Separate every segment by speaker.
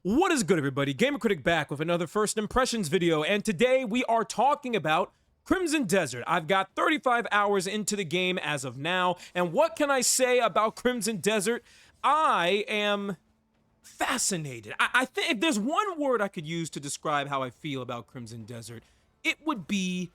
Speaker 1: What is good, everybody? Gamer Critic back with another first impressions video, and today we are talking about Crimson Desert. I've got 35 hours into the game as of now, and what can I say about Crimson Desert? I am fascinated. I think if there's one word I could use to describe how I feel about Crimson Desert, it would be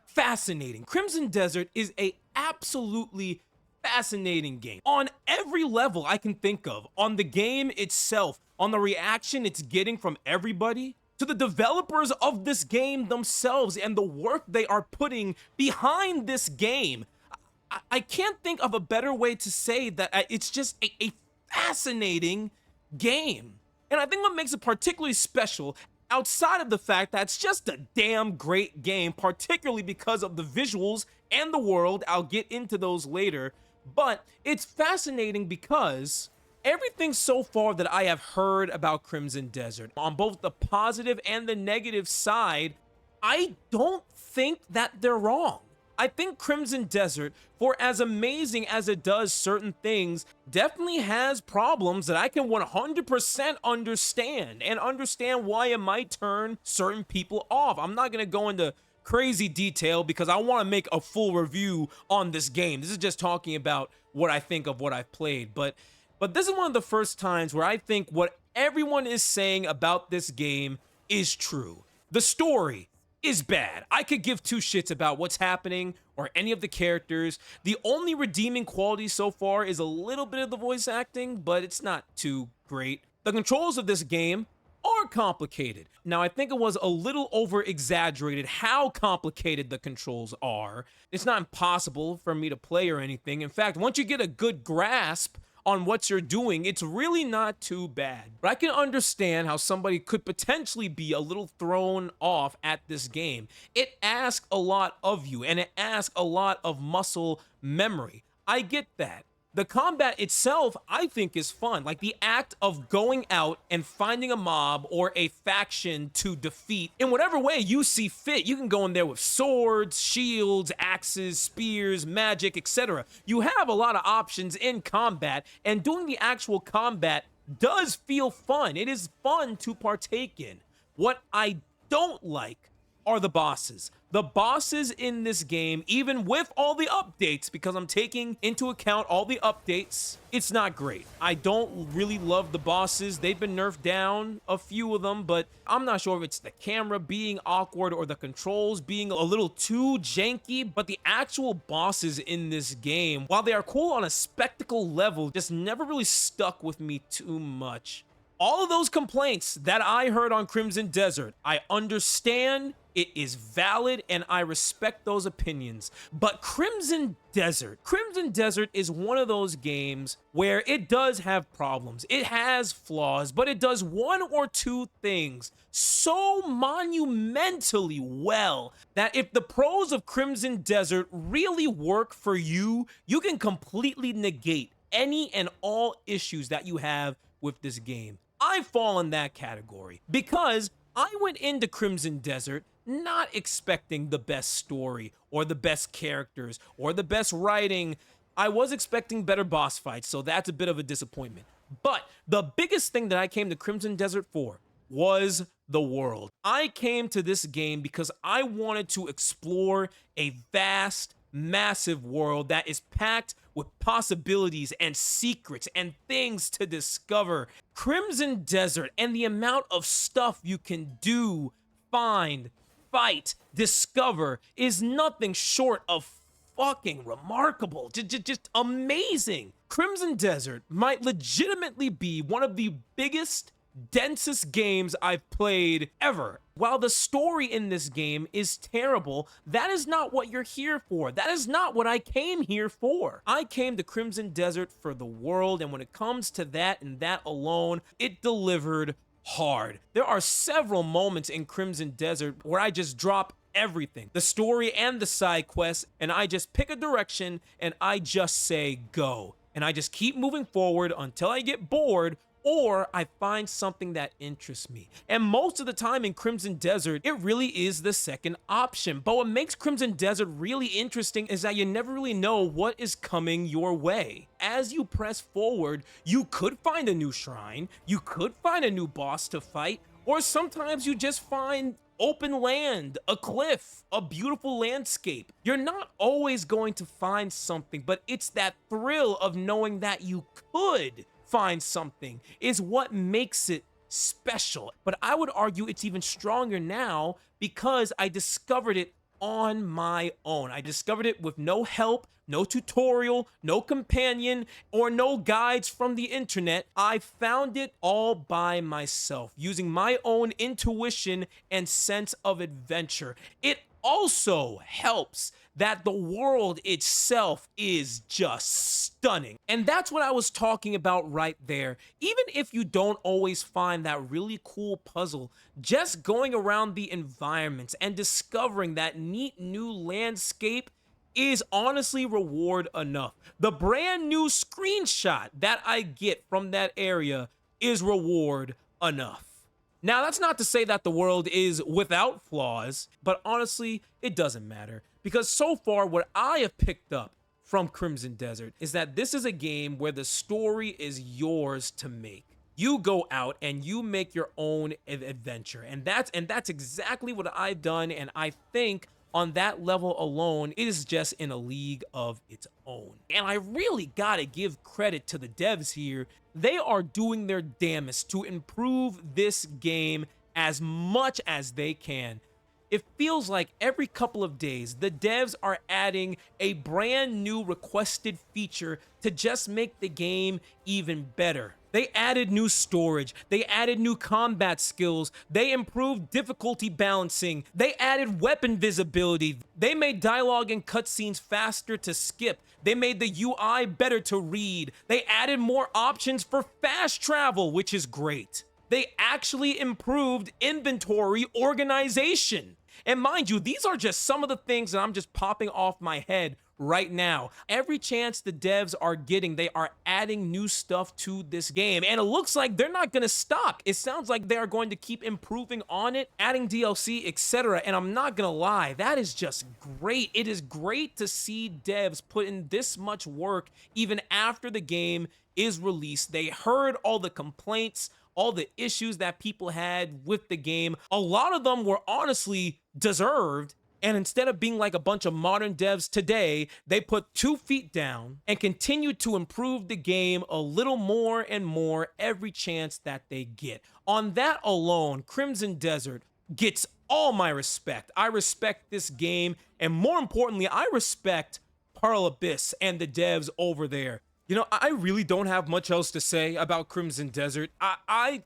Speaker 1: fascinating. Crimson Desert is a absolutely fascinating game on every level I can think of. On the game itself, on the reaction it's getting from everybody, to the developers of this game themselves and the work they are putting behind this game. I can't think of a better way to say that. It's just a fascinating game. And I think what makes it particularly special, outside of the fact that it's just a damn great game, particularly because of the visuals and the world, I'll get into those later, but it's fascinating because everything so far that I have heard about Crimson Desert, on both the positive and the negative side, I don't think that they're wrong. I think Crimson Desert, for as amazing as it does certain things, definitely has problems that I can 100% understand, and understand why it might turn certain people off. I'm not going to go into crazy detail because I want to make a full review on this game. This is just talking about what I think of what I've played, but this is one of the first times where I think what everyone is saying about this game is true. The story is bad. I could give two shits about what's happening or any of the characters. The only redeeming quality so far is a little bit of the voice acting, but it's not too great. The controls of this game are complicated. Now, I think it was a little over-exaggerated how complicated the controls are. It's not impossible for me to play or anything. In fact, once you get a good grasp on what you're doing, it's really not too bad. But I can understand how somebody could potentially be a little thrown off at this game. It asks a lot of you, and it asks a lot of muscle memory. I get that. The combat itself, I think, is fun. Like the act of going out and finding a mob or a faction to defeat in whatever way you see fit. You can go in there with swords, shields, axes, spears, magic, etc. You have a lot of options in combat, and doing the actual combat does feel fun. It is fun to partake in. What I don't like are the bosses. The bosses in this game, even with all the updates, because I'm taking into account all the updates, it's not great. I don't really love the bosses. They've been nerfed down, a few of them, but I'm not sure if it's the camera being awkward or the controls being a little too janky, but the actual bosses in this game, while they are cool on a spectacle level, just never really stuck with me too much. All of those complaints that I heard on Crimson Desert, I understand, it is valid, and I respect those opinions. But Crimson Desert is one of those games where it does have problems. It has flaws, but it does one or two things so monumentally well that if the pros of Crimson Desert really work for you, you can completely negate any and all issues that you have with this game. I fall in that category because I went into Crimson Desert not expecting the best story or the best characters or the best writing. I was expecting better boss fights, so that's a bit of a disappointment. But the biggest thing that I came to Crimson Desert for was the world. I came to this game because I wanted to explore a vast, massive world that is packed with possibilities and secrets and things to discover. Crimson Desert and the amount of stuff you can do, find, fight, discover is nothing short of fucking remarkable. Just amazing. Crimson Desert might legitimately be one of the biggest, densest games I've played ever. While the story in this game is terrible, that is not what you're here for. That is not what I came here for. I came to Crimson Desert for the world, and when it comes to that and that alone, it delivered hard. There are several moments in Crimson Desert where I just drop everything, the story and the side quests, and I just pick a direction and I just say go. And I just keep moving forward until I get bored, or I find something that interests me. And most of the time in Crimson Desert, it really is the second option. But what makes Crimson Desert really interesting is that you never really know what is coming your way. As you press forward, you could find a new shrine, you could find a new boss to fight, or sometimes you just find open land, a cliff, a beautiful landscape. You're not always going to find something, but it's that thrill of knowing that you could find something is what makes it special. But I would argue it's even stronger now because I discovered it on my own. I discovered it with no help, no tutorial, no companion, or no guides from the internet. I found it all by myself, using my own intuition and sense of adventure. It also helps that the world itself is just stunning. And that's what I was talking about right there. Even if you don't always find that really cool puzzle, just going around the environments and discovering that neat new landscape is honestly reward enough. The brand new screenshot that I get from that area is reward enough. Now, that's not to say that the world is without flaws, but honestly, it doesn't matter. Because so far, what I have picked up from Crimson Desert is that this is a game where the story is yours to make. You go out and you make your own adventure. And that's exactly what I've done. And I think on that level alone, it is just in a league of its own. And I really gotta give credit to the devs here. They are doing their damnedest to improve this game as much as they can. It feels like every couple of days, the devs are adding a brand new requested feature to just make the game even better. They added new storage, they added new combat skills, they improved difficulty balancing, they added weapon visibility, they made dialogue and cutscenes faster to skip, they made the UI better to read, they added more options for fast travel, which is great. They actually improved inventory organization. And mind you, these are just some of the things that I'm just popping off my head right now. Every chance the devs are getting, they are adding new stuff to this game. And it looks like they're not going to stop. It sounds like they are going to keep improving on it, adding DLC, etc. And I'm not going to lie, that is just great. It is great to see devs put in this much work even after the game is released. They heard all the complaints, all the issues that people had with the game. A lot of them were honestly deserved. And instead of being like a bunch of modern devs today, they put 2 feet down and continued to improve the game a little more and more every chance that they get. On that alone, Crimson Desert gets all my respect. I respect this game, and more importantly, I respect Pearl Abyss and the devs over there. You know, I really don't have much else to say about Crimson Desert.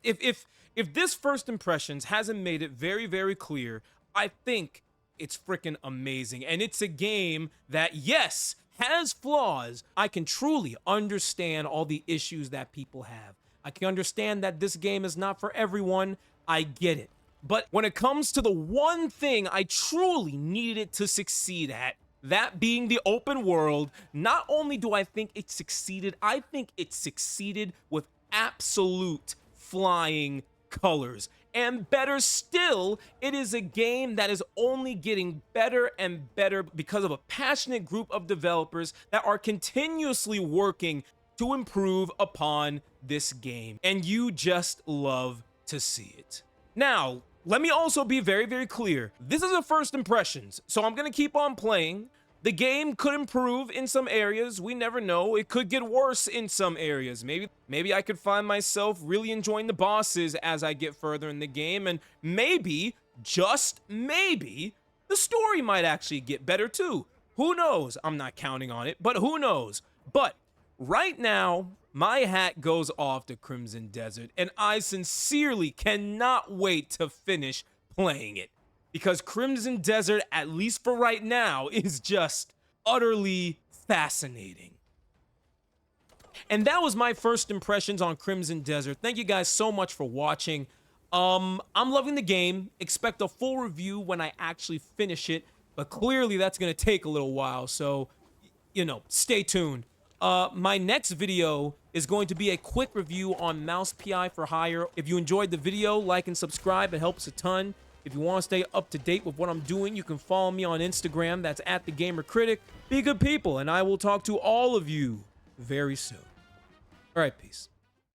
Speaker 1: If this first impressions hasn't made it very, very clear, I think it's freaking amazing. And it's a game that, yes, has flaws. I can truly understand all the issues that people have. I can understand that this game is not for everyone. I get it. But when it comes to the one thing I truly needed it to succeed at, that being the open world, not only do I think it succeeded, I think it succeeded with absolute flying colors. And better still, it is a game that is only getting better and better because of a passionate group of developers that are continuously working to improve upon this game. And you just love to see it. Now, let me also be very, very clear. This is a first impressions, so I'm gonna keep on playing. The game could improve in some areas. We never know. It could get worse in some areas. Maybe I could find myself really enjoying the bosses as I get further in the game, and maybe, just maybe, the story might actually get better too. Who knows? I'm not counting on it, but who knows? But right now, my hat goes off to Crimson Desert, and I sincerely cannot wait to finish playing it. Because Crimson Desert, at least for right now, is just utterly fascinating. And that was my first impressions on Crimson Desert. Thank you guys so much for watching. I'm loving the game. Expect a full review when I actually finish it. But clearly that's going to take a little while. So, you know, stay tuned. My next video is going to be a quick review on Mouse PI for Hire. If you enjoyed the video, like and subscribe. It helps a ton. If you want to stay up to date with what I'm doing, you can follow me on Instagram. That's @TheGamerCritic. Be good people, and I will talk to all of you very soon. All right, peace.